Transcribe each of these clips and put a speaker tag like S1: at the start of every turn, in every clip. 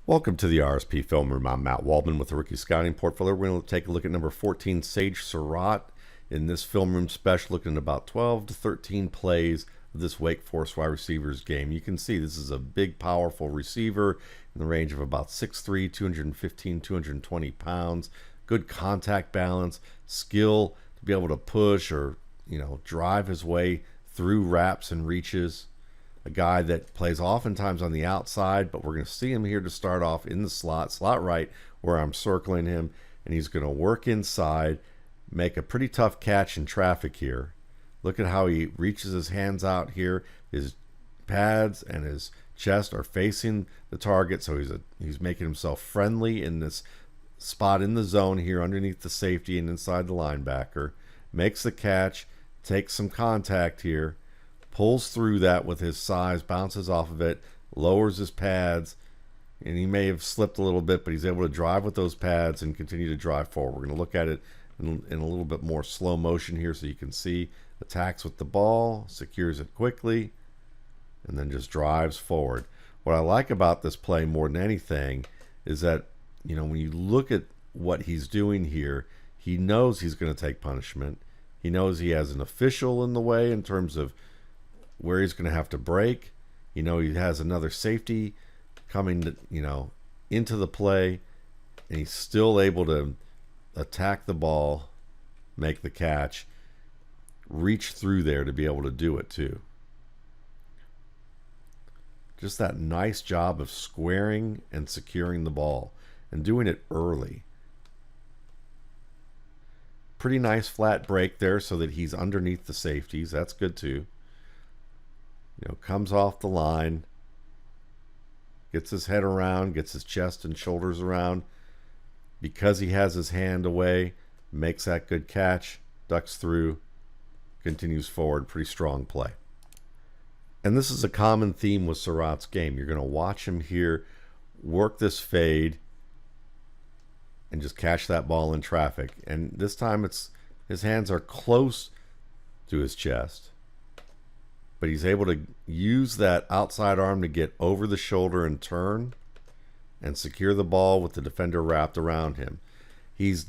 S1: Welcome to the RSP Film Room. I'm Matt Waldman with the Rookie Scouting Portfolio. We're going to take a look at number 14, Sage Surratt, in this film room special, looking at about 12 to 13 plays of this Wake Forest wide receivers game. You can see this is a big, powerful receiver in the range of about 6'3", 215, 220 pounds. Good contact balance, skill to be able to push or, drive his way through wraps and reaches. A guy that plays oftentimes on the outside, but we're going to see him here to start off in the slot right where I'm circling him, and he's going to work inside, make a pretty tough catch in traffic here. Look at how he reaches his hands out here. His pads and his chest are facing the target, so he's making himself friendly in this spot in the zone here underneath the safety and inside the linebacker. Makes the catch, takes some contact here, pulls through that with his size, bounces off of it, lowers his pads, and he may have slipped a little bit, but he's able to drive with those pads and continue to drive forward. We're going to look at it in a little bit more slow motion here so you can see. Attacks with the ball, secures it quickly, and then just drives forward. What I like about this play more than anything is that, when you look at what he's doing here, he knows he's going to take punishment. He knows he has an official in the way in terms of where he's going to have to break. He has another safety coming, into the play, and he's still able to attack the ball, make the catch, reach through there to be able to do it too. Just that nice job of squaring and securing the ball and doing it early. Pretty nice flat break there so that he's underneath the safeties. That's good too. Comes off the line, gets his head around, gets his chest and shoulders around. Because he has his hand away, makes that good catch, ducks through, continues forward. Pretty strong play. And this is a common theme with Surratt's game. You're going to watch him here work this fade and just catch that ball in traffic. And this time his hands are close to his chest, but he's able to use that outside arm to get over the shoulder and turn and secure the ball with the defender wrapped around him. He's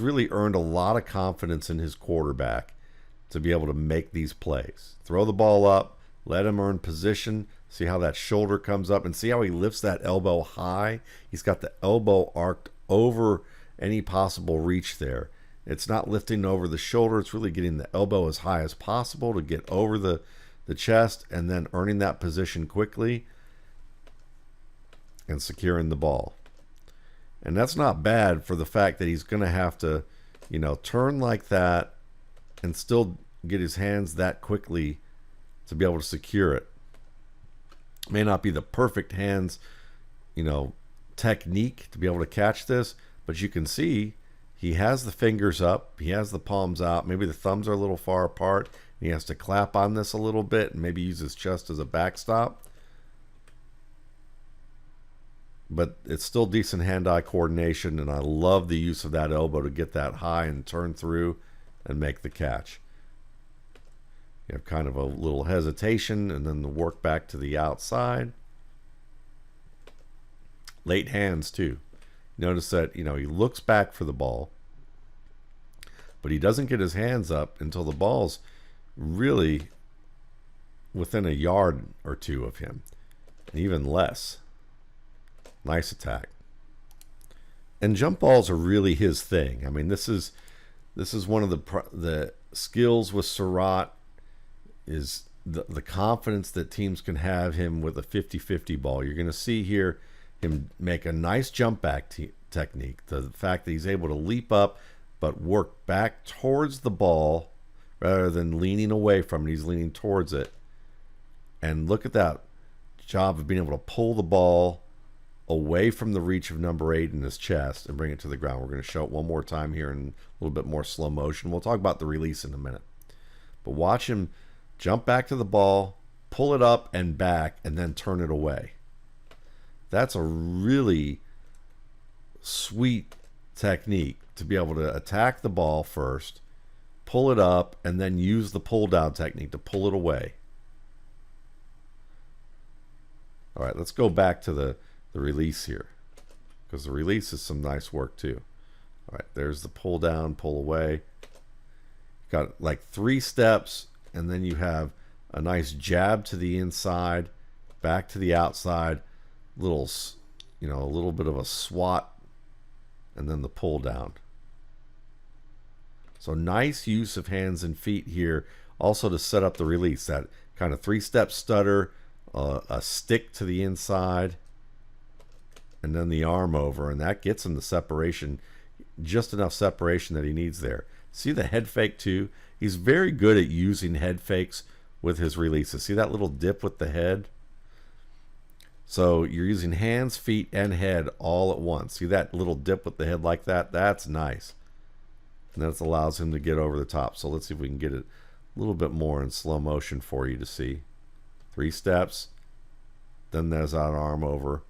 S1: really earned a lot of confidence in his quarterback to be able to make these plays. Throw the ball up, let him earn position, see how that shoulder comes up, and see how he lifts that elbow high. He's got the elbow arced over any possible reach there. It's not lifting over the shoulder. It's really getting the elbow as high as possible to get over the chest and then earning that position quickly and securing the ball. And that's not bad for the fact that he's going to have to, turn like that and still get his hands that quickly to be able to secure it. May not be the perfect hands, technique to be able to catch this, but you can see he has the fingers up, he has the palms out, maybe the thumbs are a little far apart, and he has to clap on this a little bit and maybe use his chest as a backstop. But it's still decent hand-eye coordination, and I love the use of that elbow to get that high and turn through and make the catch. You have kind of a little hesitation and then the work back to the outside. Late hands too. Notice that, he looks back for the ball, but he doesn't get his hands up until the ball's really within a yard or two of him, and even less. Nice attack. And jump balls are really his thing. I mean, this is one of the skills with Surratt is the confidence that teams can have him with a 50-50 ball. You're going to see here him make a nice jump back technique. The fact that he's able to leap up but work back towards the ball rather than leaning away from it. He's leaning towards it. And look at that job of being able to pull the ball away from the reach of number 8 in his chest and bring it to the ground. We're going to show it one more time here in a little bit more slow motion. We'll talk about the release in a minute. But watch him jump back to the ball, pull it up and back, and then turn it away. That's a really sweet technique to be able to attack the ball first, pull it up, and then use the pull down technique to pull it away. All right, let's go back to the the release here, because the release is some nice work too. All right, there's the pull down, pull away. Got like 3 steps, and then you have a nice jab to the inside, back to the outside, little, you know, a little bit of a swat, and then the pull down. So nice use of hands and feet here, also to set up the release. That kind of 3-step stutter, a stick to the inside, and then the arm over, and that gets him the separation, just enough separation that he needs there. See the head fake too? He's very good at using head fakes with his releases. See that little dip with the head? So you're using hands, feet, and head all at once. See that little dip with the head like that? That's nice. And that allows him to get over the top. So let's see if we can get it a little bit more in slow motion for you to see. 3 steps, then there's that arm over.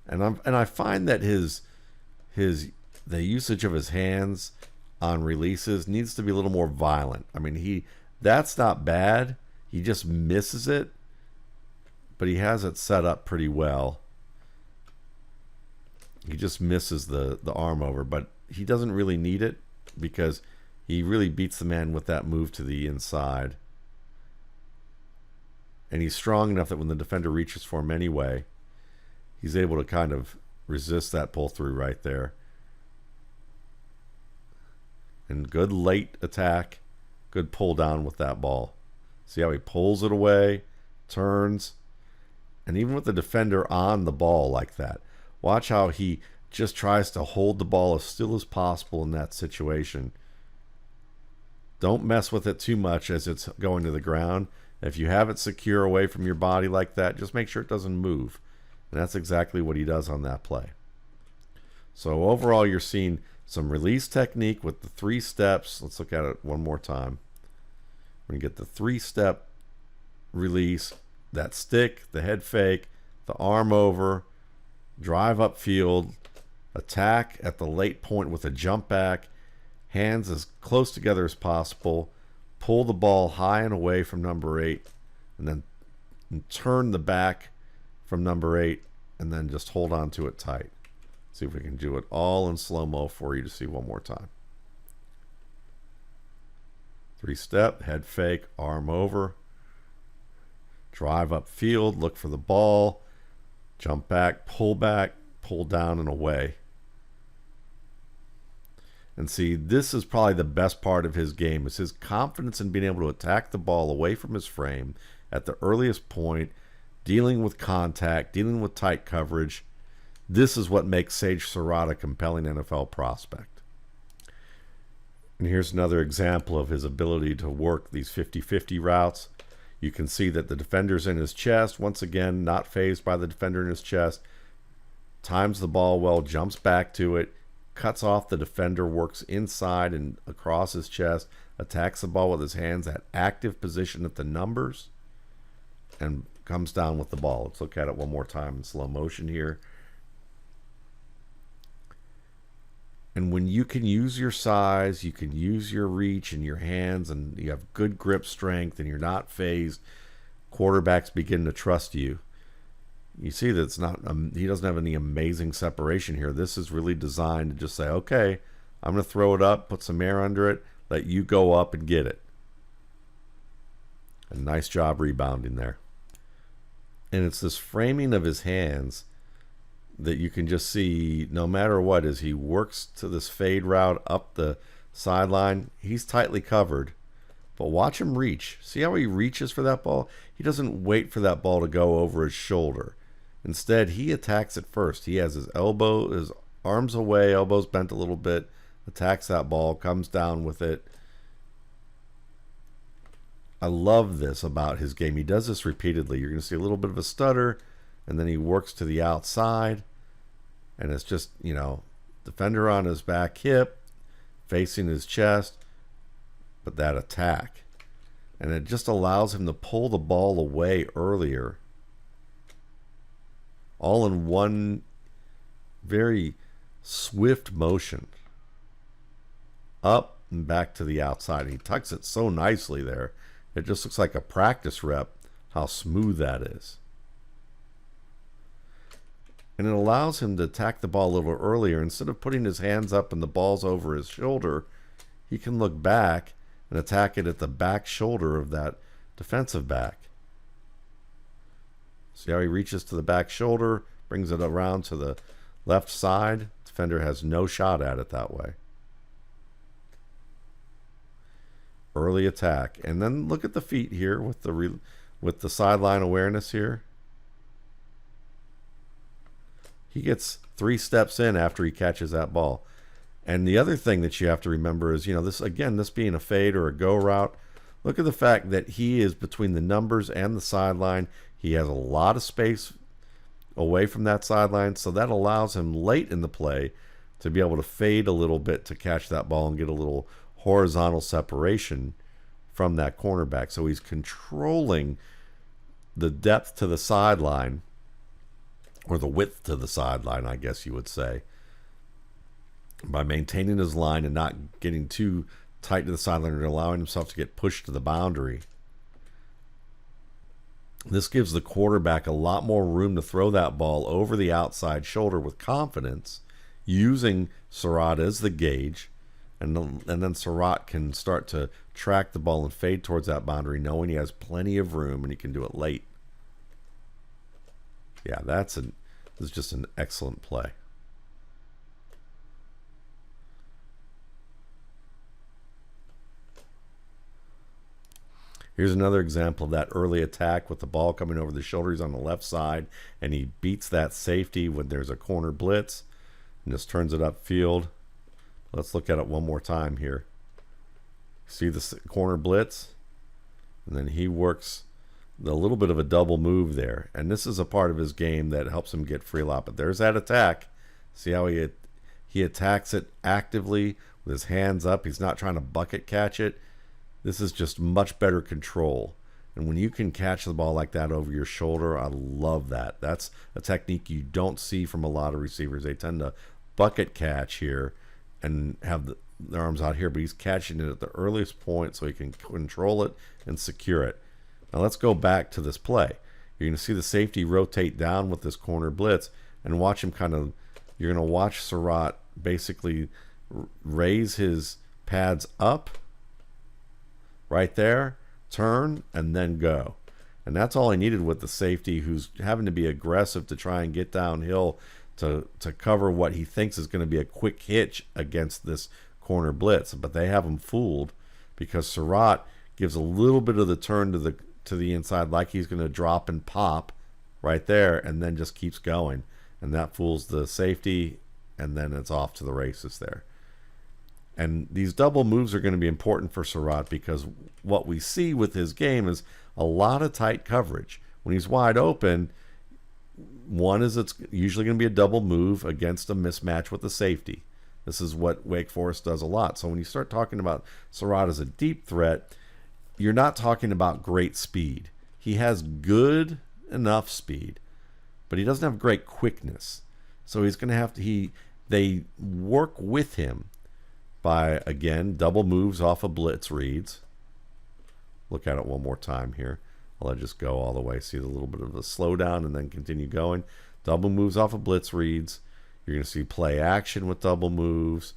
S1: And I find that the usage of his hands on releases needs to be a little more violent. I mean, that's not bad. He just misses it, but he has it set up pretty well. He just misses the arm over, but he doesn't really need it because he really beats the man with that move to the inside. And he's strong enough that when the defender reaches for him anyway, he's able to kind of resist that pull through right there. And good late attack, good pull down with that ball. See how he pulls it away, turns, and even with the defender on the ball like that, watch how he just tries to hold the ball as still as possible in that situation. Don't mess with it too much as it's going to the ground. If you have it secure away from your body like that, just make sure it doesn't move. And that's exactly what he does on that play. So overall, you're seeing some release technique with the 3 steps. Let's look at it one more time. We're going to get the 3-step release, that stick, the head fake, the arm over, drive up field, attack at the late point with a jump back, hands as close together as possible, pull the ball high and away from number 8, and then turn the back from number 8, and then just hold on to it tight. See if we can do it all in slow-mo for you to see one more time. 3-step, head fake, arm over, drive up field, look for the ball, jump back, pull down and away. And see, this is probably the best part of his game, is his confidence in being able to attack the ball away from his frame at the earliest point, dealing with contact, dealing with tight coverage. This is what makes Sage Surratt a compelling NFL prospect. And here's another example of his ability to work these 50-50 routes. You can see that the defender's in his chest. Once again, not fazed by the defender in his chest. Times the ball well, jumps back to it, cuts off the defender, works inside and across his chest, attacks the ball with his hands at active position at the numbers, and comes down with the ball. Let's look at it one more time in slow motion here. And when you can use your size, you can use your reach and your hands, and you have good grip strength, and you're not phased, quarterbacks begin to trust you. You see that it's not, he doesn't have any amazing separation here. This is really designed to just say, okay, I'm going to throw it up, put some air under it, let you go up and get it. A nice job rebounding there. And it's this framing of his hands that you can just see no matter what, as he works to this fade route up the sideline, he's tightly covered. But watch him reach. See how he reaches for that ball? He doesn't wait for that ball to go over his shoulder. Instead, he attacks it first. He has his arms away, elbows bent a little bit, attacks that ball, comes down with it. I love this about his game. He does this repeatedly. You're going to see a little bit of a stutter, and then he works to the outside, and it's just, you know, defender on his back hip, facing his chest, but that attack. And it just allows him to pull the ball away earlier, all in one very swift motion, up and back to the outside. He tucks it so nicely there. It just looks like a practice rep how smooth that is. and it allows him to attack the ball a little earlier. Instead of putting his hands up and the ball's over his shoulder, he can look back and attack it at the back shoulder of that defensive back. See how he reaches to the back shoulder, brings it around to the left side. Defender has no shot at it that way. Early attack. And then look at the feet here with the sideline awareness here. He gets 3 steps in after he catches that ball. And the other thing that you have to remember is, this being a fade or a go route, look at the fact that he is between the numbers and the sideline. He has a lot of space away from that sideline, so that allows him late in the play to be able to fade a little bit to catch that ball and get a little horizontal separation from that cornerback. So he's controlling the depth to the sideline, or the width to the sideline, I guess you would say, by maintaining his line and not getting too tight to the sideline and allowing himself to get pushed to the boundary. This gives the quarterback a lot more room to throw that ball over the outside shoulder with confidence, using Surratt as the gauge, and then Surratt can start to track the ball and fade towards that boundary, knowing he has plenty of room and he can do it late. Yeah, this is just an excellent play. Here's another example of that early attack with the ball coming over the shoulder. He's on the left side, and he beats that safety when there's a corner blitz and just turns it upfield. Let's look at it one more time here. See the corner blitz? And then he works a little bit of a double move there. And this is a part of his game that helps him get free a lot. But there's that attack. See how he attacks it actively with his hands up. He's not trying to bucket catch it. This is just much better control. And when you can catch the ball like that over your shoulder, I love that. That's a technique you don't see from a lot of receivers. They tend to bucket catch here and have their arms out here, but he's catching it at the earliest point so he can control it and secure it. Now let's go back to this play. You're going to see the safety rotate down with this corner blitz and watch him you're going to watch Surratt basically raise his pads up right there, turn, and then go. And that's all he needed with the safety, who's having to be aggressive to try and get downhill to cover what he thinks is going to be a quick hitch against this corner blitz. But they have him fooled because Surratt gives a little bit of the turn to the inside like he's going to drop and pop right there, and then just keeps going. And that fools the safety, and then it's off to the races there. And these double moves are going to be important for Surratt because what we see with his game is a lot of tight coverage. When he's wide open, it's usually going to be a double move against a mismatch with the safety. This is what Wake Forest does a lot. So when you start talking about Surratt as a deep threat, you're not talking about great speed. He has good enough speed, but he doesn't have great quickness. So he's going to have to, they work with him by, again, double moves off of blitz reads. Look at it one more time here. I'll just go all the way. See a little bit of a slowdown and then continue going. Double moves off of blitz reads. You're going to see play action with double moves.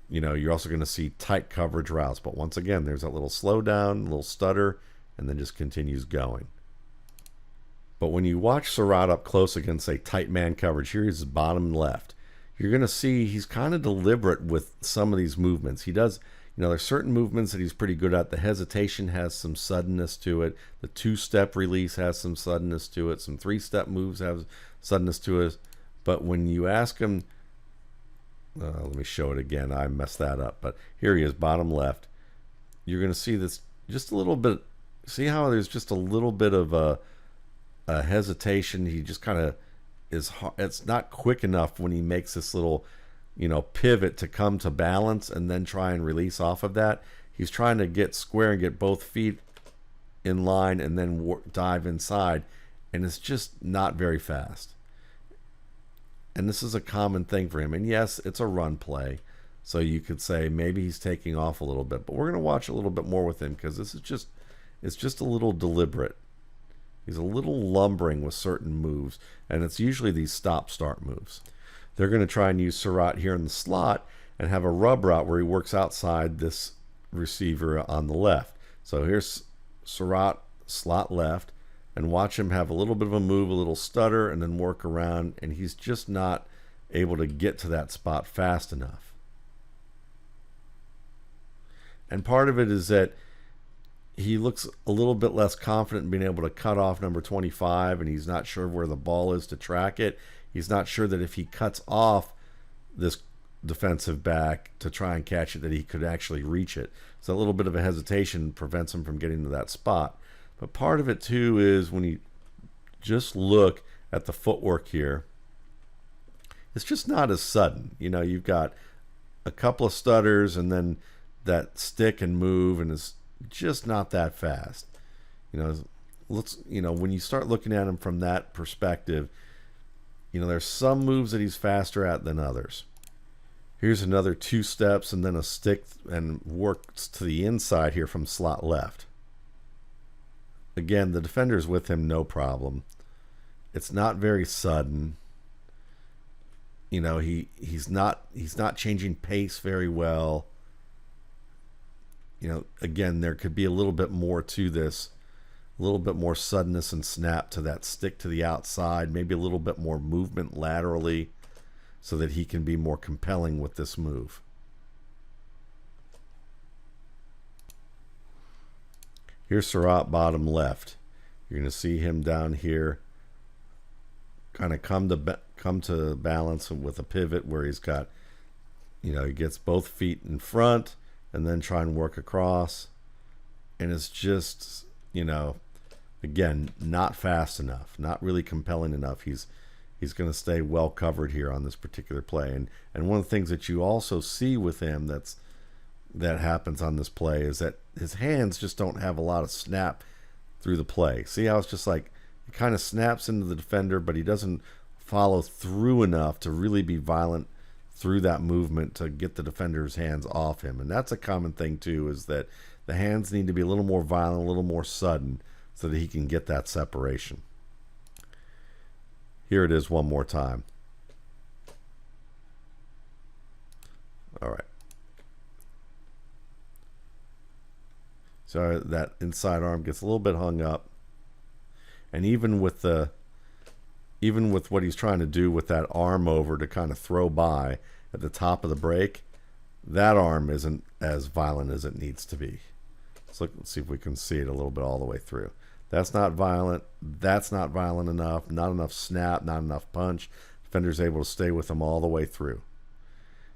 S1: You're also going to see tight coverage routes. But once again, there's that little slowdown, little stutter, and then just continues going. But when you watch Surratt up close against, say, tight man coverage, here he's bottom left. You're going to see he's kind of deliberate with some of these movements. He does, there's certain movements that he's pretty good at. The hesitation has some suddenness to it. The 2-step release has some suddenness to it. Some 3-step moves have suddenness to it. But when you ask him, let me show it again. I messed that up. But here he is, bottom left. You're going to see this just a little bit. See how there's just a little bit of a hesitation. He just kind of it's not quick enough when he makes this little pivot to come to balance and then try and release off of that. He's trying to get square and get both feet in line and then dive inside, and it's just not very fast. And this is a common thing for him. And yes, it's a run play, so you could say maybe he's taking off a little bit, but we're going to watch a little bit more with him because it's just a little deliberate. He's a little lumbering with certain moves, and it's usually these stop-start moves. They're going to try and use Surratt here in the slot and have a rub route where he works outside this receiver on the left. So here's Surratt, slot left, and watch him have a little bit of a move, a little stutter, and then work around, and he's just not able to get to that spot fast enough. And part of it is that he looks a little bit less confident in being able to cut off number 25, and he's not sure where the ball is to track it. He's not sure that if he cuts off this defensive back to try and catch it, that he could actually reach it. So a little bit of a hesitation prevents him from getting to that spot. But part of it too is when you just look at the footwork here, it's just not as sudden. You know, you've got a couple of stutters and then that stick and move, and it's just not that fast. You know, when you start looking at him from that perspective, you know, there's some moves that he's faster at than others. Here's another 2 steps and then a stick and works to the inside here from slot left. Again, the defender's with him, no problem. It's not very sudden. You know, he's not changing pace very well. You know, again, there could be a little bit more to this, a little bit more suddenness and snap to that stick to the outside, maybe a little bit more movement laterally so that he can be more compelling with this move. Here's Surratt bottom left. You're going to see him down here kind of come to balance with a pivot where he's got, you know, he gets both feet in front and then try and work across. And it's just, you know, again, not fast enough, not really compelling enough. He's going to stay well covered here on this particular play. And one of the things that you also see with him that happens on this play is that his hands just don't have a lot of snap through the play. See how it's just like he kind of snaps into the defender, but he doesn't follow through enough to really be violent through that movement to get the defender's hands off him. And that's a common thing too, is that the hands need to be a little more violent, a little more sudden so that he can get that separation. Here it is one more time. All right. So that inside arm gets a little bit hung up. And even with what he's trying to do with that arm over to kind of throw by at the top of the break, that arm isn't as violent as it needs to be. Let's see if we can see it a little bit all the way through. That's not violent. That's not violent enough. Not enough snap, not enough punch. Defender's able to stay with him all the way through.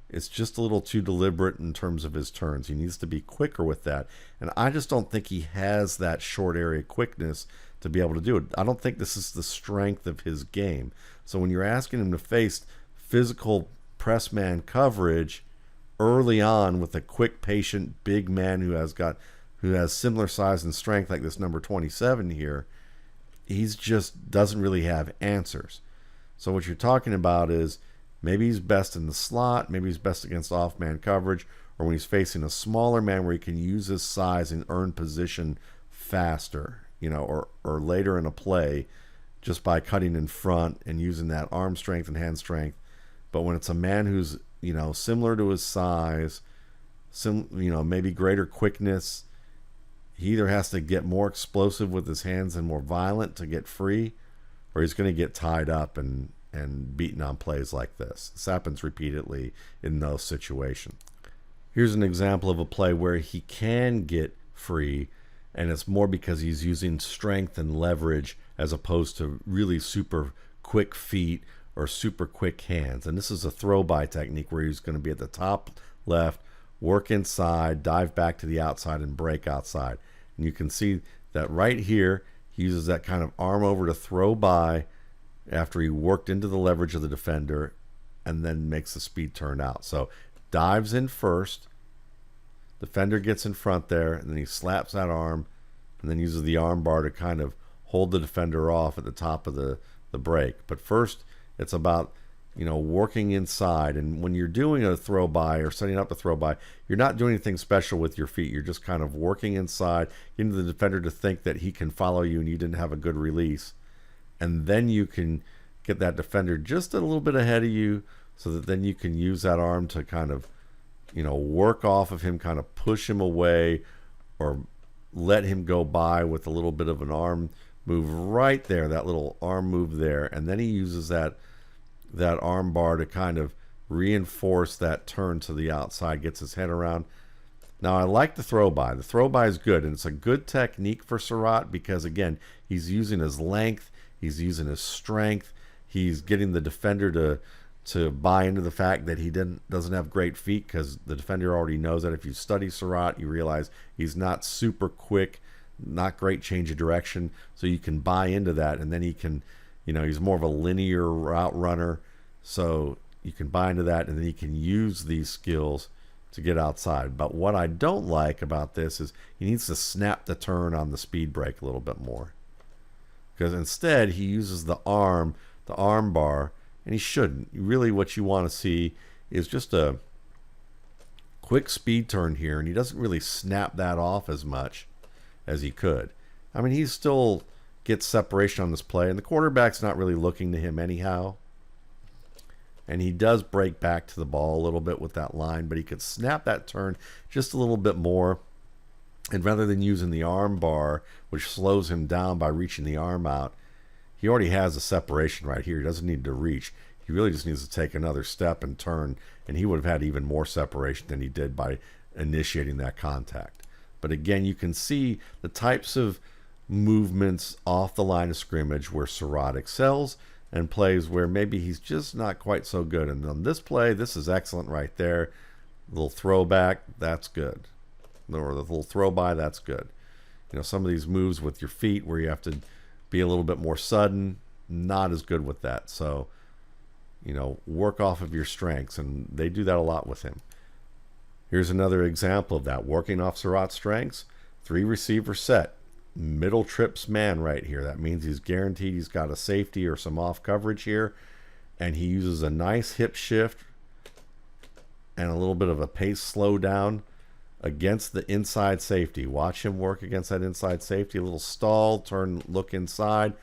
S1: It's just a little too deliberate in terms of his turns. He needs to be quicker with that. And I just don't think he has that short area quickness to be able to do it. I don't think this is the strength of his game. So when you're asking him to face physical press man coverage early on with a quick, patient, big man who has similar size and strength like this number 27 here, he's just doesn't really have answers. So what you're talking about is maybe he's best in the slot, maybe he's best against off-man coverage, or when he's facing a smaller man where he can use his size and earn position faster, you know, or later in a play just by cutting in front and using that arm strength and hand strength. But when it's a man who's, you know, similar to his size, maybe greater quickness, he either has to get more explosive with his hands and more violent to get free, or he's going to get tied up and beaten on plays like this. This happens repeatedly in those situations. Here's an example of a play where he can get free, and it's more because he's using strength and leverage as opposed to really super quick feet or super quick hands. And this is a throw-by technique where he's going to be at the top left, work inside, dive back to the outside, and break outside. And you can see that right here, he uses that kind of arm over to throw by after he worked into the leverage of the defender and then makes the speed turn out. So dives in first, defender gets in front there, and then he slaps that arm and then uses the arm bar to kind of hold the defender off at the top of the break. But first, it's about working inside. And when you're doing a throw by or setting up a throw by, you're not doing anything special with your feet. You're just kind of working inside, getting the defender to think that he can follow you and you didn't have a good release. And then you can get that defender just a little bit ahead of you so that then you can use that arm to kind of, work off of him, kind of push him away or let him go by with a little bit of an arm move right there, that little arm move there. And then he uses that arm bar to kind of reinforce that turn to the outside, gets his head around. Now, I like the throw by. The throw by is good, and it's a good technique for Surratt because, again, he's using his length, he's using his strength, he's getting the defender to buy into the fact that he doesn't have great feet, because the defender already knows that. If you study Surratt, you realize he's not super quick, not great change of direction, so you can buy into that, and then he can, he's more of a linear route runner, so you can buy into that, and then he can use these skills to get outside. But what I don't like about this is he needs to snap the turn on the speed break a little bit more, because instead he uses the arm bar, and he shouldn't. Really what you want to see is just a quick speed turn here, and he doesn't really snap that off as much as he could. I mean, he still gets separation on this play, and the quarterback's not really looking to him anyhow. And he does break back to the ball a little bit with that line, but he could snap that turn just a little bit more. And rather than using the arm bar, which slows him down by reaching the arm out, he already has a separation right here. He doesn't need to reach. He really just needs to take another step and turn, and he would have had even more separation than he did by initiating that contact. But again, you can see the types of movements off the line of scrimmage where Surratt excels, and plays where maybe he's just not quite so good. And on this play, this is excellent right there. Little throwback, that's good. Or the little throw by, that's good. Some of these moves with your feet where you have to be a little bit more sudden, not as good with that. So, work off of your strengths, and they do that a lot with him. Here's another example of that, working off Surratt's strengths. 3 receiver set. Middle trips man right here. That means he's guaranteed he's got a safety or some off coverage here, and he uses a nice hip shift and a little bit of a pace slow down against the inside safety. Watch him work against that inside safety. A little stall, turn, look inside,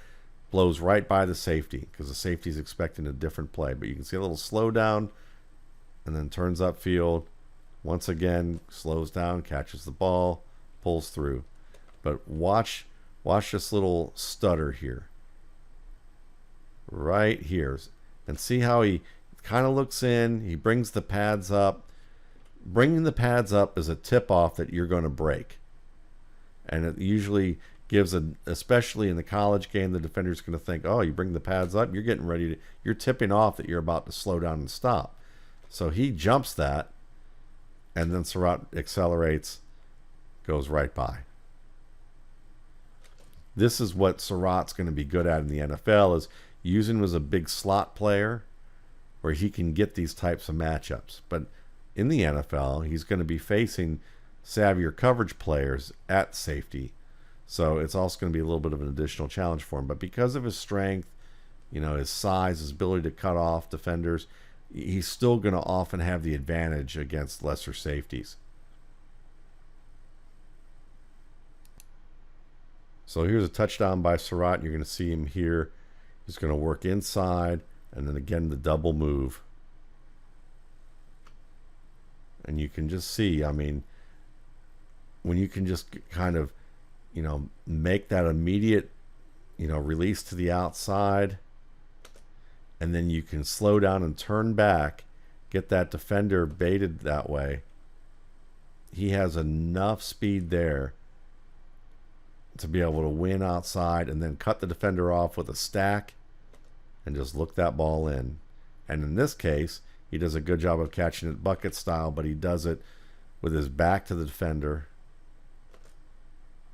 S1: blows right by the safety because the safety is expecting a different play. But you can see a little slow down and then turns upfield. Once again, slows down, catches the ball, pulls through. But watch this little stutter here. Right here. And see how he kind of looks in. He brings the pads up. Bringing the pads up is a tip-off that you're going to break. And it usually gives, especially in the college game, the defender's going to think, oh, you bring the pads up, you're getting ready to, you're tipping off that you're about to slow down and stop. So he jumps that, and then Surratt accelerates, goes right by. This is what Surratt's going to be good at in the NFL, is using him as a big slot player where he can get these types of matchups. But in the NFL, he's going to be facing savvier coverage players at safety. So it's also going to be a little bit of an additional challenge for him. But because of his strength, his size, his ability to cut off defenders, he's still going to often have the advantage against lesser safeties. So here's a touchdown by Surratt. You're going to see him here. He's going to work inside, and then again the double move. And you can just see, I mean, when you can just kind of, make that immediate, release to the outside, and then you can slow down and turn back, get that defender baited that way. He has enough speed there to be able to win outside and then cut the defender off with a stack and just look that ball in. And in this case, he does a good job of catching it bucket style, but he does it with his back to the defender,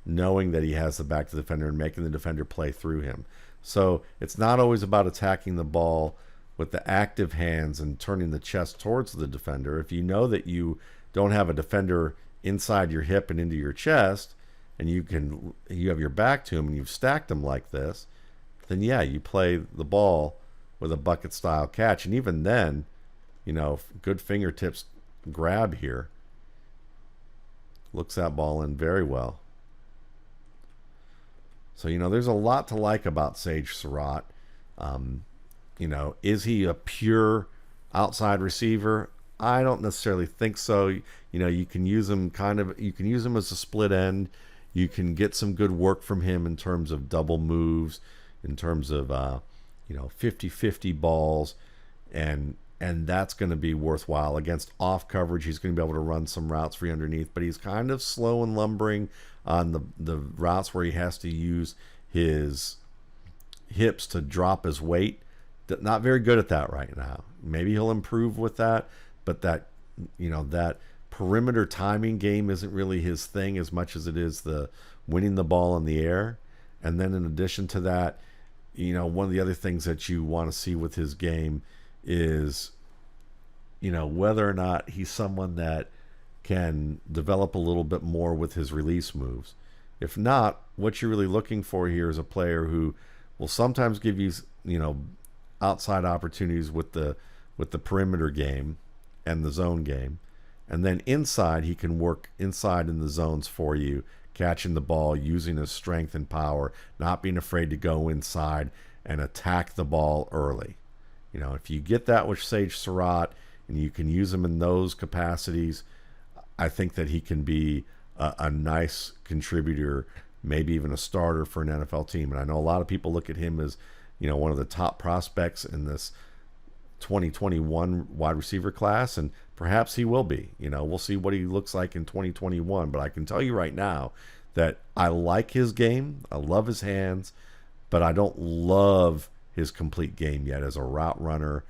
S1: knowing that he has the back to the defender and making the defender play through him. So it's not always about attacking the ball with the active hands and turning the chest towards the defender. If you know that you don't have a defender inside your hip and into your chest, and you have your back to him and you've stacked him like this, then yeah, you play the ball with a bucket style catch. And even then, you know, good fingertips grab here. Looks that ball in very well. So, you know, there's a lot to like about Sage Surratt. You know, is he a pure outside receiver? I don't necessarily think so. You know, you can use him as a split end. You can get some good work from him in terms of double moves, in terms of, you know, 50-50 balls. And that's going to be worthwhile. Against off coverage, he's going to be able to run some routes for you underneath, but he's kind of slow and lumbering on the routes where he has to use his hips to drop his weight. Not very good at that right now. Maybe he'll improve with that, but that, you know, that perimeter timing game isn't really his thing as much as it is the winning the ball in the air. And then in addition to that, you know, one of the other things that you want to see with his game is, you know, whether or not he's someone that can develop a little bit more with his release moves. If not, what you're really looking for here is a player who will sometimes give you, you know, outside opportunities with the perimeter game and the zone game, and then inside he can work inside in the zones for you, catching the ball, using his strength and power, not being afraid to go inside and attack the ball early. You know, if you get that with Sage Surratt and you can use him in those capacities, I think that he can be a nice contributor, maybe even a starter for an NFL team. And I know a lot of people look at him as, you know, one of the top prospects in this 2021 wide receiver class, and perhaps he will be. You know, we'll see what he looks like in 2021, but I can tell you right now that I like his game. I love his hands, but I don't love his complete game yet as a route runner,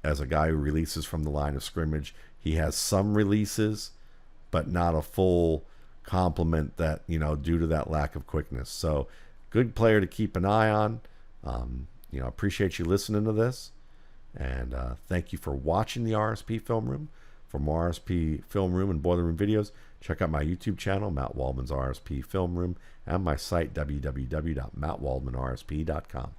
S1: as a guy who releases from the line of scrimmage. He has some releases, but not a full complement that, you know, due to that lack of quickness. So good player to keep an eye on. You know, appreciate you listening to this. And thank you for watching the RSP Film Room. For more RSP Film Room and Boiler Room videos, check out my YouTube channel, Matt Waldman's RSP Film Room, and my site, www.mattwaldmanrsp.com.